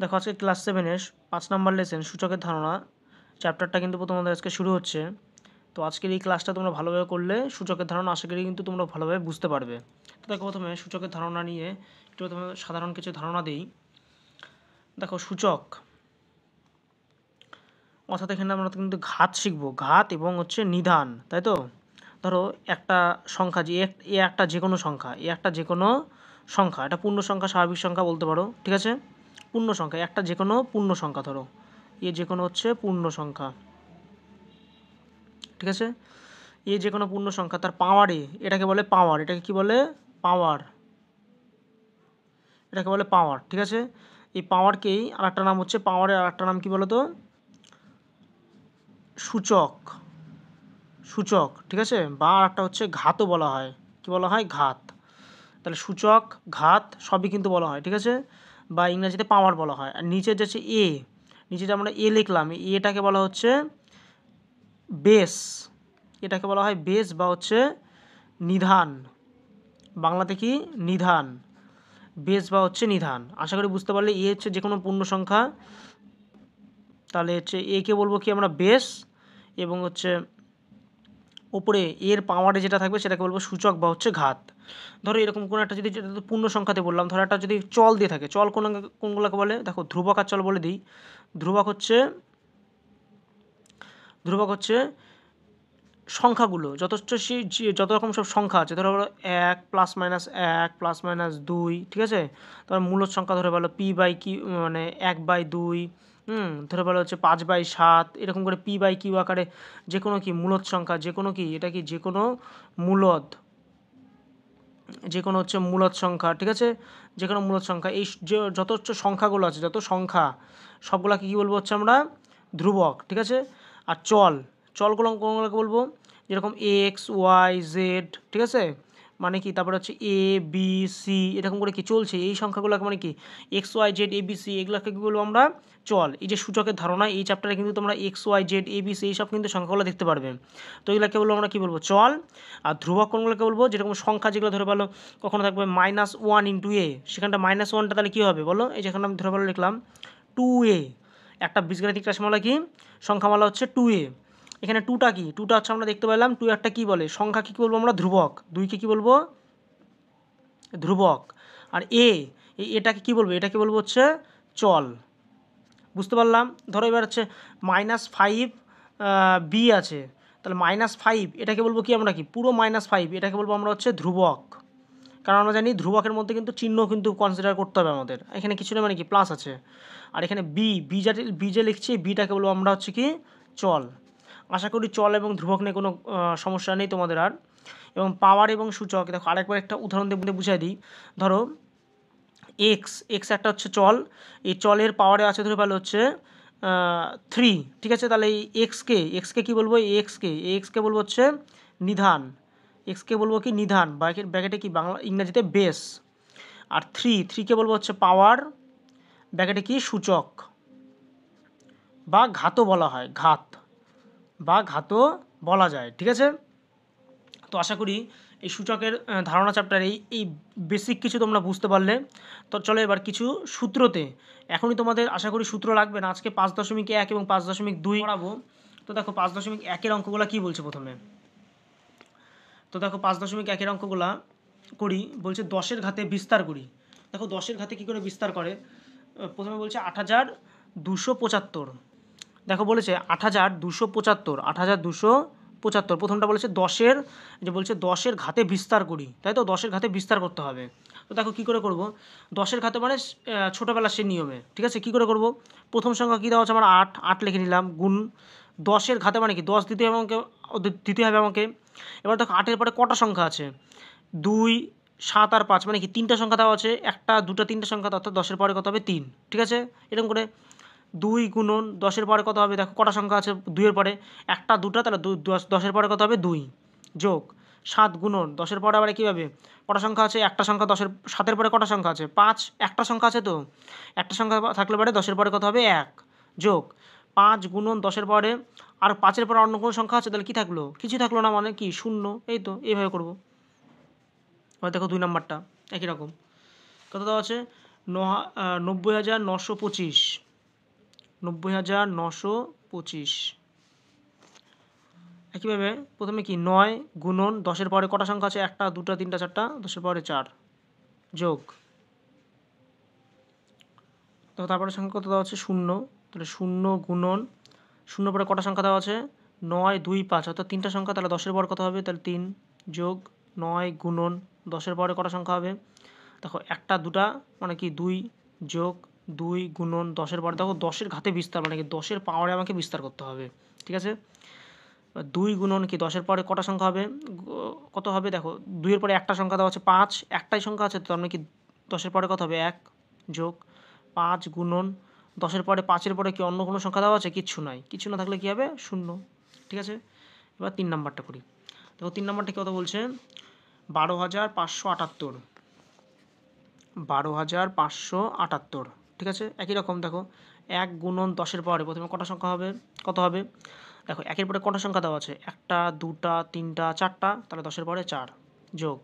দেখো আজকে ক্লাস 7-এর 5 নম্বর লেসন সূচকের ধারণা চ্যাপ্টারটা কিন্তু তোমাদের আজকে শুরু হচ্ছে। তো আজকের এই ক্লাসটা তোমরা ভালোভাবে করলে সূচকের ধারণা আশা করি কিন্তু তোমরা ভালোভাবে বুঝতে পারবে। তো দেখো প্রথমে সূচকের ধারণা নিয়ে একটু প্রথমে সাধারণ কিছু ধারণা দিই। দেখো সূচক অর্থাৎ এখানে আমরা কিন্তু ঘাত শিখবো, ঘাত এবং হচ্ছে নিধান, তাই তো। ধরো একটা সংখ্যা যে এ একটা যে কোনো সংখ্যা, এ একটা যে কোনো সংখ্যা, এটা পূর্ণ সংখ্যা স্বাভাবিক সংখ্যা বলতে পারো, ঠিক আছে। পূর্ণ সংখ্যা একটা যে কোনো পূর্ণ সংখ্যা, ধরো এ যে কোনো হচ্ছে পূর্ণ সংখ্যা, ঠিক আছে। এ যে কোনো পূর্ণ সংখ্যা তার পাওয়ারে এটাকে বলে পাওয়ার, এটাকে কি বলে পাওয়ার, এটাকে বলে পাওয়ার, ঠিক আছে। এই পাওয়ারকেই আর একটা নাম হচ্ছে পাওয়ারের আর একটা নাম কি বলো তো, সূচক, সূচক, ঠিক আছে। বা আর একটা হচ্ছে ঘাতও বলা হয়, কি বলা হয় ঘাত। তাহলে সূচক ঘাত সবই কিন্তু বলা হয়, ঠিক আছে। বা ইংরেজিতে পাওয়ার বলা হয়। আর নিচে যাচ্ছে এ, নিচে যে আমরা এ লিখলাম, এটাকে বলা হচ্ছে বেস, এটাকে বলা হয় বেস বা হচ্ছে নিধান, বাংলাতে কি নিধান, বেস বা হচ্ছে নিধান। আশা করি বুঝতে পারলে এ হচ্ছে যে কোনো পূর্ণ সংখ্যা, তাহলে হচ্ছে একে বলবো কি আমরা বেস, এবং হচ্ছে ওপরে এর পাওয়ারে যেটা থাকবে সেটাকে বলবো সূচক বা হচ্ছে ঘাত। ধরো এরকম কোনো একটা যদি পূর্ণ সংখ্যাতে বললাম, ধরো একটা যদি চল দিয়ে থাকে, চল কোনগুলোকে বলে দেখো ধ্রুবক আর চল বলে দিই। ধ্রুবক হচ্ছে সংখ্যাগুলো যত রকম সব সংখ্যা আছে, ধরো 1 প্লাস মাইনাস 1 প্লাস মাইনাস 2, ঠিক আছে। তারপর মূলদ সংখ্যা ধরে বলো পি বাই কিউ, মানে 1/2, ধরে বলো হচ্ছে 5/7, এরকম করে পি বাই কিউ আকারে যে কোনো কি মূলদ সংখ্যা, যে কোনো কি এটা কি যে কোনো মূলদ, যে কোনো হচ্ছে মূলদ সংখ্যা, ঠিক আছে। যে কোনো মূলদ সংখ্যা, এই যে যত হচ্ছে সংখ্যাগুলো আছে, যত সংখ্যা সবগুলোকে কী বলবো হচ্ছে আমরা ধ্রুবক, ঠিক আছে। আর চলগুলো কোনগুলোকে বলবো, যেরকম এক্স ওয়াই জেড, ঠিক আছে, মানে কি তারপরে হচ্ছে এ বি সি, এরকম করে কি চলছে এই সংখ্যাগুলোকে মানে কি x Y Z A B C, এগুলোকে কী বলবো আমরা চল। এই যে সূচকের ধারণা এই চ্যাপ্টারে কিন্তু তোমরা x Y Z A B C এইসব কিন্তু সংখ্যাগুলো দেখতে পারবে। তো এগুলোকে বলবো আমরা কী বলবো চল। আর ধ্রুবক কোনগুলোকে বলবো, যেরকম সংখ্যা যেগুলো ধরে বলো কখনো থাকবে -1 ইন্টু এ, সেখানটা -1টা তাহলে কী হবে বলো, এই যেখানে আমি ধরে বলো লিখলাম 2a, একটা বীজগাণিতিক রাশিমালা কি সংখ্যামালা হচ্ছে 2a। এখানে 2টা কি, 2টা হচ্ছে আমরা দেখতে পেলাম 2 একটা কী বলে সংখ্যা, কী বলবো আমরা ধ্রুবক, 2কে কী বলবো ধ্রুবক। আর এটাকে কী বলবো, এটাকে বলবো হচ্ছে চল, বুঝতে পারলাম। ধরো এবার হচ্ছে -5 বি আছে, তাহলে -5 এটাকে বলবো কি আমরা কি পুরো -5 এটাকে বলবো আমরা হচ্ছে ধ্রুবক, কারণ আমরা জানি ধ্রুবকের মধ্যে কিন্তু চিহ্ন কিন্তু কনসিডার করতে হবে আমাদের, এখানে কিছু না মানে কি প্লাস আছে। আর এখানে বি যে লিখছি বিটাকে বলবো আমরা হচ্ছে কি চল। আশা করি চল এবং ধ্রুবক নিয়ে কোনো সমস্যা নেই তোমাদের আর। এবং পাওয়ার এবং সূচক দেখো আরেকবার একটা উদাহরণ দিয়ে বুঝিয়ে দিই। ধরো এক্স একটা হচ্ছে চল, এই চলের পাওয়ারে আছে ধরে ভালো হচ্ছে 3, ঠিক আছে। তাহলে এই এক্সকে কী বলবো, এক্সকে বলবো হচ্ছে নিধান, এক্সকে বলবো কি নিধান, ব্যাকেটে কি বাংলা ইংরেজিতে বেস। আর থ্রিকে বলবো হচ্ছে পাওয়ার, ব্যাকেটে কি সূচক বা ঘাতও বলা হয়, ঘাতও বলা যায়, ঠিক আছে। তো আশা করি এই সূচকের ধারণা চ্যাপ্টারে এই বেসিক কিছু তোমরা বুঝতে পারলে। তো চলো এবার কিছু সূত্রতে, এখনই তোমাদের আশা করি সূত্র লাগবে না, আজকে 5.1 এবং 5.2 পড়াবো। তো দেখো 5.1-এর অঙ্কগুলো কী বলছে প্রথমে, তো দেখো 5.1-এর অঙ্কগুলা করি, বলছে 10-এর ঘাতে বিস্তার করি। দেখো 10-এর ঘাতে কী করে বিস্তার করে, প্রথমে বলছে 8,275, দেখো বলেছে 8,275, প্রথমটা বলেছে 10-এর, যে বলছে 10-এর ঘাতে বিস্তার করি, তাই তো 10-এর ঘাতে বিস্তার করতে হবে। তো দেখো কী করে করব, 10-এর ঘাতে মানে ছোটোবেলার সে নিয়মে, ঠিক আছে। কী করে করব, প্রথম সংখ্যা কী দেওয়া হচ্ছে আমার 8 লিখে নিলাম, গুণ 10-এর ঘাতে মানে কি 10 দিতে হবে আমাকে। এবার দেখো 8-এর পরে কটা সংখ্যা আছে, 2, 7 আর 5, মানে কি 3টা সংখ্যা দেওয়া আছে, 1, 2, 3টে সংখ্যা, অর্থাৎ 10-এর পরে কত হবে 3, ঠিক আছে। এরকম করে 2 গুণন 10-এর পরে কত হবে, দেখো কটা সংখ্যা আছে 2-এর পরে 1, 2টা, তাহলে 10-এর পরে কত হবে 2, যোগ 7 গুণন 10-এর পরে আবার কীভাবে কটা সংখ্যা আছে, একটা সংখ্যা 7-এর পরে কটা সংখ্যা আছে 5, একটা সংখ্যা আছে, তো একটা সংখ্যা থাকলে পরে 10-এর পরে কত হবে 1, যোগ 5 গুণন 10-এর পরে আর 5-এর পরে অন্য কোনো সংখ্যা আছে, তাহলে কী থাকলো, কিছু থাকলো না, মানে কি 0, এই তো এইভাবে করবো। এবার দেখো 2 নম্বরটা একই রকম, কত দেওয়া আছে 90,925, 90,925। একইভাবে প্রথমে কি 9 গুণন 10-এর পরে কটা সংখ্যা আছে? 1টা 2টা 3টা 4টা, 10-এর পরে 4 যোগ, তো তারপরে সংখ্যা কত দেওয়া আছে? 0, তাহলে 0 গুণন 0 পরে কটা সংখ্যা দেওয়া আছে? 9 2 5, অর্থাৎ 3টা সংখ্যা, তাহলে 10-এর পরে কত হবে? তাহলে 3 যোগ 9 গুণন 10-এর পরে কটা সংখ্যা হবে? দেখো 1টা 2টা মানে কি 2 যোগ 2 গুণন 10-এর পরে, দেখো 10-এর ঘাতে বিস্তার মানে কি 10-এর পাওয়ারে আমাকে বিস্তার করতে হবে, ঠিক আছে? 2 গুণন কি 10-এর পরে কটা সংখ্যা হবে? কত হবে? দেখো 2-এর পরে একটা সংখ্যা দেওয়া আছে 5, একটাই সংখ্যা আছে, তার মানে কি 10-এর পরে কত হবে? 1 যোগ 5 গুণন 10-এর পরে 5-এর পরে কি অন্য কোনো সংখ্যা দেওয়া আছে? কিচ্ছু নাই, কিছু না থাকলে কী হবে? 0, ঠিক আছে? এবার 3 নাম্বারটা করি। দেখো 3 নাম্বারটা কত বলছে? 12,578, 12,578, ঠিক আছে? একই রকম দেখো 1 গুণন 10-এর পরে প্রথমে কটা সংখ্যা হবে? কত হবে? দেখো 1-এর পরে কটা সংখ্যা দেওয়া আছে? 1টা 2টা 3টা 4টা, তাহলে 10-এর পরে 4 যোগ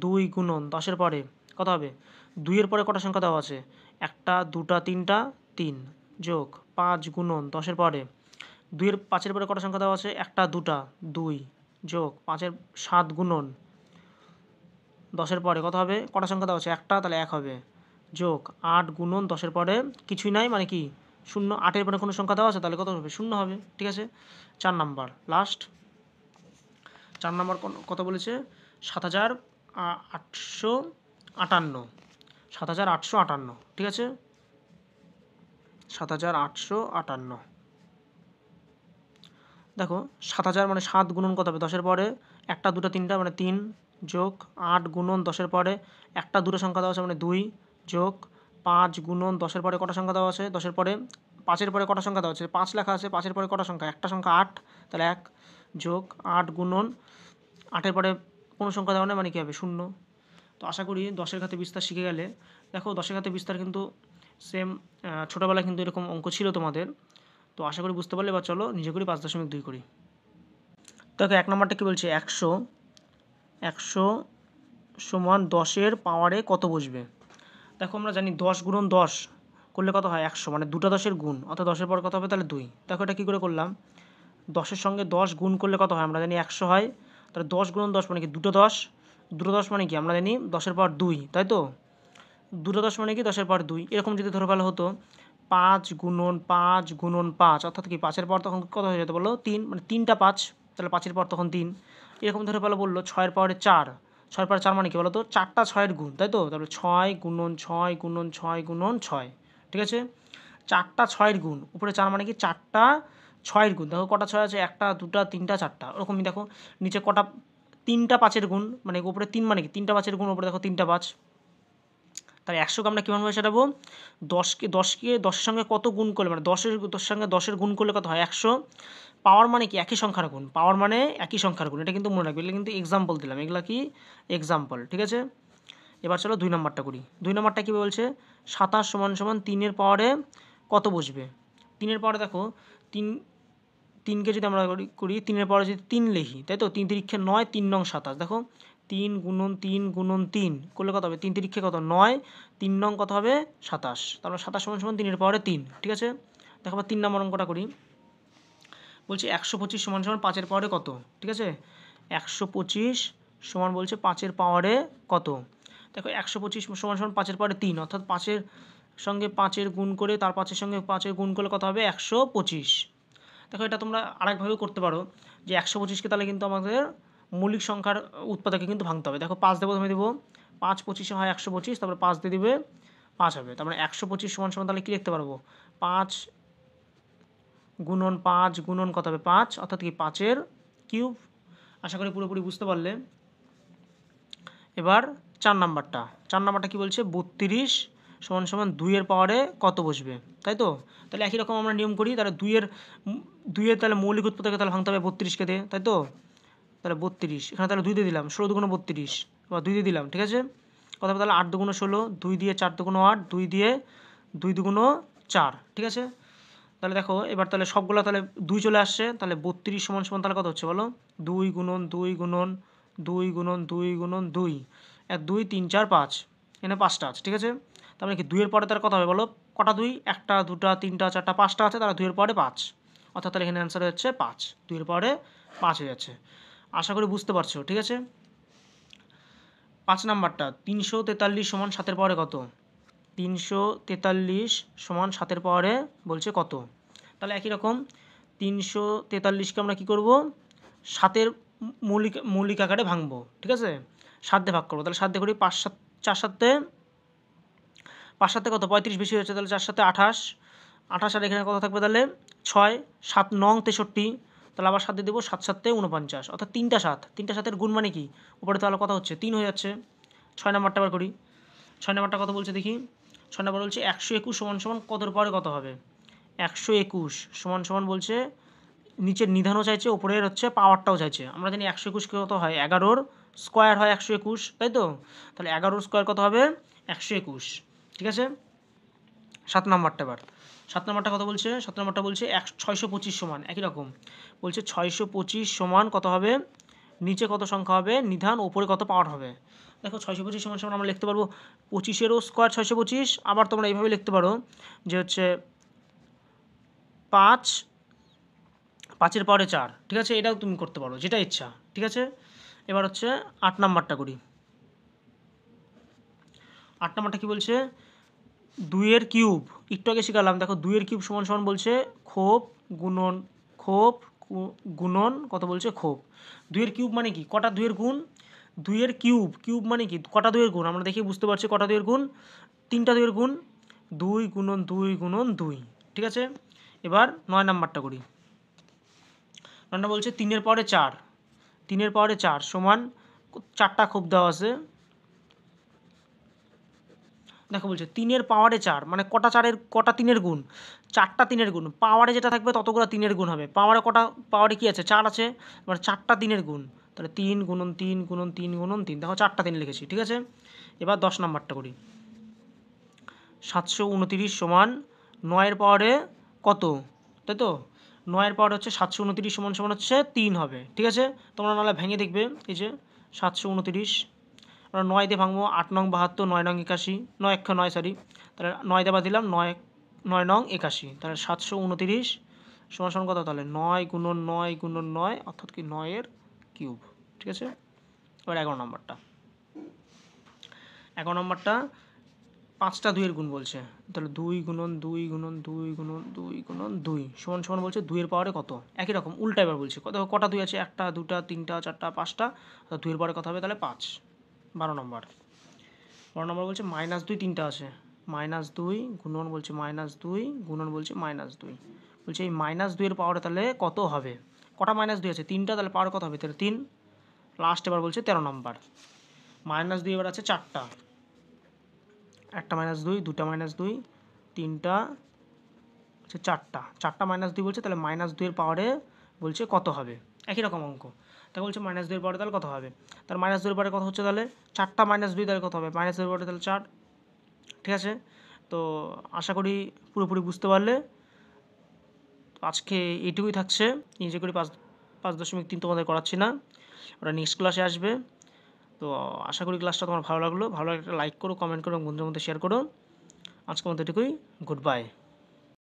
2 গুণন 10-এর পরে কত হবে? 2-এর পরে কটা সংখ্যা দেওয়া আছে? 1টা 2টা 3টা 3 যোগ 5 গুণন 10-এর পরে 5-এর পরে কটা সংখ্যা দেওয়া আছে? 1টা 2টা 2 যোগ 5-এর 7 গুণন 10-এর পরে কত হবে? কটা সংখ্যা দেওয়া আছে? 1টা, তাহলে 1 হবে যোগ 8 গুণন 10-এর পরে কিছুই নাই মানে কি 0, 8-এর পরে কোনো সংখ্যা দেওয়া আছে, তাহলে কত হবে? 0 হবে, ঠিক আছে? 4 নাম্বার লাস্ট, 4 নাম্বার কত বলেছে? 7,858, 7,858, ঠিক আছে? 7,858। দেখো 7,000 মানে 7 গুণন কত হবে? 10-এর পরে 1টা 2টা 3টা মানে 3 যোগ 8 গুণন 10-এর পরে 1টা 2টা সংখ্যা দেওয়া আছে মানে 2 যোগ 5 গুণন 10-এর পরে কটা সংখ্যা দেওয়া আছে? 10-এর পরে 5-এর পরে কটা সংখ্যা দেওয়া আছে? 5 লেখা আছে, 5-এর পরে কটা সংখ্যা? একটা সংখ্যা 8, তাহলে 1 যোগ 8 গুণন 8-এর পরে কোনো সংখ্যা দেওয়া নেই মানে কী হবে? 0। তো আশা করি 10-এর ঘাতে বিস্তার শিখে গেলে। দেখো 10-এর ঘাতে বিস্তার কিন্তু সেম ছোটোবেলায় কিন্তু এরকম অঙ্ক ছিল তোমাদের, তো আশা করি বুঝতে পারলে। এবার চলো নিজে করি 5.2 করি। দেখো 1 নম্বরটা কী বলছে? 100 সমান 10-এর পাওয়ারে কত বসবে? দেখো আমরা জানি 10 গুণন 10 করলে কত হয়? 100, মানে 2টা 10-এর গুণ, অর্থাৎ 10-এর পর কত হবে? তাহলে 2। দেখো এটা কী করে করলাম? 10-এর সঙ্গে 10 গুণ করলে কত হয়? আমরা জানি 100 হয়, তাহলে 10 গুণন 10 মানে কি 2টো 10, 2টো 10 মানে কি আমরা জানি 10-এর পর 2, তাই তো? 2টো 10 মানে কি 10-এর পর 2। এরকম যদি ধরে ফেলা হতো 5 গুণন 5 গুণন 5, অর্থাৎ কি 5-এর পর তখন কত হয়ে যেত বলো? 3, মানে 3টা 5, তাহলে 5-এর পর তখন 3। এরকম ধরে ফেলা বললো 6-এর পরে 4, 6-এর পরে 4 মানে কি বলো তো? 4টা 6-এর গুণ, তাই তো? তারপরে 6 গুণন 6 গুণন 6 গুণন 6, ঠিক আছে? 4টা 6-এর গুণ, উপরে 4 মানে কি 4টা 6-এর গুণ। দেখো কটা 6 আছে? 1টা 2টা 3টা 4টা, ওরকমই দেখো নিচে কটা 3টা 5-এর গুণ, মানে উপরে 3 মানে কি 3টা 5-এর গুণ, উপরে দেখো 3টা 5। তাহলে 100কে আমরা কীভাবে সাজাবো? 10কে 10-এর সঙ্গে কত গুণ করলে, মানে 10-এর সঙ্গে 10-এর গুণ করলে কত হয়? 100। পাওয়ার মানে কি একই সংখ্যার গুণ, পাওয়ার মানে একই সংখ্যার গুণ, এটা কিন্তু মনে রাখবে। এগুলো কিন্তু এক্সাম্পল দিলাম, এগুলা কি এক্সাম্পল, ঠিক আছে? এবার চলো 2 নম্বরটা করি। 2 নম্বরটা কী বলছে? 27 সমান 3-এর পাওয়ারে কত বসবে? 3-এর পাওয়ারে দেখো 3কে যদি আমরা করি 3-এর পাওয়ারে যদি 3 লিখি, তাই তো? 3 তিরিক্ষে 9, 3 নং 27, দেখো 3 গুণন 3 গুণন 3 করলে কত হবে? 3 তিরিক্ষে কত? 9, 3 নং কত হবে? 27, তারপর 27 সমান 3-এর পাওয়ারে 3, ঠিক আছে? দেখো আবার 3 নম্বর অঙ্কটা করি। বলছে 125 সমান 5-এর পাওয়ারে কত, ঠিক আছে? 125 সমান বলছে 5-এর পাওয়ারে কত? দেখো 125 সমান 5-এর পাওয়ারে 3, অর্থাৎ 5-এর সঙ্গে 5-এর গুণ করে তার 5-এর সঙ্গে 5-এর গুণ করলে কত হবে? 125। দেখো এটা তোমরা আরেকভাবেও করতে পারো, যে 125কে তাহলে কিন্তু আমাদের মৌলিক সংখ্যার উৎপাদকে কিন্তু ভাঙতে হবে। দেখো 5 দেবো, প্রথমে দেবো 5 25 হয় 125, তারপরে 5 দিয়ে দিবে 5 হবে, তার মানে 125 সমান তাহলে কী লিখতে পারবো? 5 গুণন 5 গুণন কত হবে? 5, অর্থাৎ কি 5-এর কিউব। আশা করি পুরোপুরি বুঝতে পারলে। এবার 4 নাম্বারটা কী বলছে? 32 সমান 2-এর পাওয়ারে কত বসবে, তাই তো? তাহলে একই রকম আমরা নিয়ম করি, তাহলে 2-এর তাহলে মৌলিক উৎপাদকে তাহলে ভাঙতে হবে 32কে দিয়ে, তাই তো? তাহলে 32, এখানে তাহলে 2 দিয়ে দিলাম, 16 দুগুণ 32, বা 2 দিয়ে দিলাম, ঠিক আছে? কত হবে তাহলে? 8 দুগুণ 16, 2 দিয়ে 4 দুগুণ 8, 2 দিয়ে 2 দুগুণ 4, ঠিক আছে? তাহলে দেখো এবার তাহলে সবগুলো তাহলে 2 চলে আসছে, তাহলে 32 সমান তাহলে কত হচ্ছে বলো? 2 গুণন 2 গুণন 2 গুণন 2 গুণন 2, 1 2 3 4 5, এখানে 5টা আছে, ঠিক আছে? তার মানে কি 2-এর পরে তার কত হবে বলো? কটা 2? 1টা 2টা 3টা 4টা 5টা আছে, তাহলে 2-এর পরে 5, অর্থাৎ তাহলে এখানে অ্যান্সার হচ্ছে 5, 2-এর পরে 5 হয়ে যাচ্ছে। আশা করি বুঝতে পারছো, ঠিক আছে। 5 নাম্বারটা 343 সমান 7-এর পরে কত? 343 সমান 7-এর পরে বলছে কত? তাহলে একই রকম 343কে আমরা কী করব? 7-এর মৌলিক আকারে ভাঙবো, ঠিক আছে, 7 দিয়ে ভাগ করবো। তাহলে 7 দিয়ে করি 5 7 4 7-তে 5 7-তে কত? 35 বেশি হচ্ছে, তাহলে 4 7-তে 28, 28 আর এখানে কত থাকবে তাহলে? 6, 7 9 63, তাহলে আবার 7 দিয়ে দেবো 7 7-তে 49, অর্থাৎ 3টা 7, 3টা 7-এর গুণ মানে কি? উপরে তাহলে কত হচ্ছে? 3 হয়ে যাচ্ছে। 6 নাম্বারটা আবার করি। 6 নাম্বারটা কত বলছে দেখি? 6 নাম্বার বলছে 121 সমান সমান কতর পরে কত হবে? 121 সমান সমান বলছে, নিচের নিধানও চাইছে, ওপরের হচ্ছে পাওয়ারটাও চাইছে। আমরা জানি 121 কত হয়? 11-র স্কোয়ার হয় 121, তাই তো? তাহলে 11-র স্কোয়ার কত হবে? 121, ঠিক আছে। 7 নাম্বারটা এবার 7 নাম্বারটা কত বলছে? 7 নাম্বারটা বলছে 625 সমান, একই রকম বলছে 625 সমান কত হবে? নিচে কত সংখ্যা হবে নিধান, ওপরে কত পাওয়ার হবে? দেখো 625 সমান সমান আমরা লিখতে পারবো 25-এরও স্কোয়ার 625, আবার তোমরা এইভাবে লিখতে পারো যে হচ্ছে 5, 5-এর পরে 4, ঠিক আছে, এটাও তুমি করতে পারো, যেটা ইচ্ছা, ঠিক আছে। এবার হচ্ছে 8 নাম্বারটা করি। 8 নাম্বারটা কী বলছে? 2-এর কিউব, একটু আগে শিখালাম, দেখো 2-এর কিউব সমান সমান বলছে খোপ গুণন কত বলছে? খোপ। 2-এর কিউব মানে কি? কটা 2-এর গুণ? 2-এর কিউব মানে কি? কটা 2-এর গুণ? আমরা দেখে বুঝতে পারছি কটা 2-এর গুণ? 3টা 2-এর গুণ, 2 গুণন 2 গুণন 2, ঠিক আছে। এবার 9 নাম্বারটা করি। 9 নাম্বার বলছে 3-এর পরে 4, 3-এর পরে 4 সমান 4টা খোপ দেওয়া আছে। দেখো বলছে 3-এর পাওয়ারে 4 মানে কটা 3-এর গুণ? 4টা 3-এর গুণ। পাওয়ারে যেটা থাকবে ততগুলো 3-এর গুণ হবে। পাওয়ারে কি আছে? 4 আছে, মানে 4টা 3-এর গুণ। তাহলে 3 গুণন 3 গুণন 3 গুণন 3, দেখো 4টা 3 লিখেছি, ঠিক আছে। এবার 10 নাম্বারটা করি। 729 সমান 9-এর পাওয়ারে কত? তাই তো? 9-এর পাওয়ার হচ্ছে 729 সমান সমান হচ্ছে 3 হবে, ঠিক আছে। তোমরা নাহলে ভেঙে দেখবে, এই যে 729 আমরা 9 দিয়ে ভাঙবো, 8 নং 72, 9 নং 81, 9 1 9 সরি, তাহলে 9 দিয়ে দিলাম 9 নং 81, তাহলে 729 সমান সমান কত? তাহলে 9 গুণন 9 গুণন 9, অর্থাৎ কি 9-এর কিউব, ঠিক আছে। এবার 11 নম্বরটা 5টা 2-এর গুণ বলছে, তাহলে 2 গুণন 2 গুণন 2 গুণন 2 গুণন 2 সমান সমান বলছে 2-এর পাওয়ারে কত? একই রকম উল্টা এবার বলছে কটা 2 আছে? 1টা 2টা 3টা 4টা 5টা, 2-এর পাওয়ারে কত হবে? তাহলে 5। 12 নম্বর বলছে -2 3টা আছে, -2 গুণন বলছে -2 গুণন বলছে -2, বলছে এই -2-এর পাওয়ারে তাহলে কত হবে? কটা -2 আছে? 3টা, তাহলে পাওয়ার কত হবে? তাহলে 3। লাস্ট এবার বলছে 13 নম্বর -2 এবার আছে 4টা, 1টা -2, 2টা -2, 3টা হচ্ছে 4টা, 4টা -2 বলছে, তাহলে -2-এর পাওয়ারে বলছে কত হবে? একই রকম অঙ্ক, তাই বলছে -2-এর পাওয়ারে তাহলে কত হবে? তার -2-এর পাওয়ারে কত হচ্ছে? তাহলে 4টা -2 তাহলে কত হবে? -2-এর পাওয়ারে তাহলে 4, ঠিক আছে। তো আশা করি পুরোপুরি বুঝতে পারলে। আজকে এইটুকুই থাকছে, নিজে করি 5.3 তোমাদের করাচ্ছি না, ওরা নেক্সট ক্লাসে আসবে। তো আশা করি ক্লাসটা তোমার ভালো লাগলো, ভালো লাগলে একটা লাইক করো, কমেন্ট করো, বন্ধুদের মধ্যে শেয়ার করো। আজকের মতো এটুকুই, গুড বাই।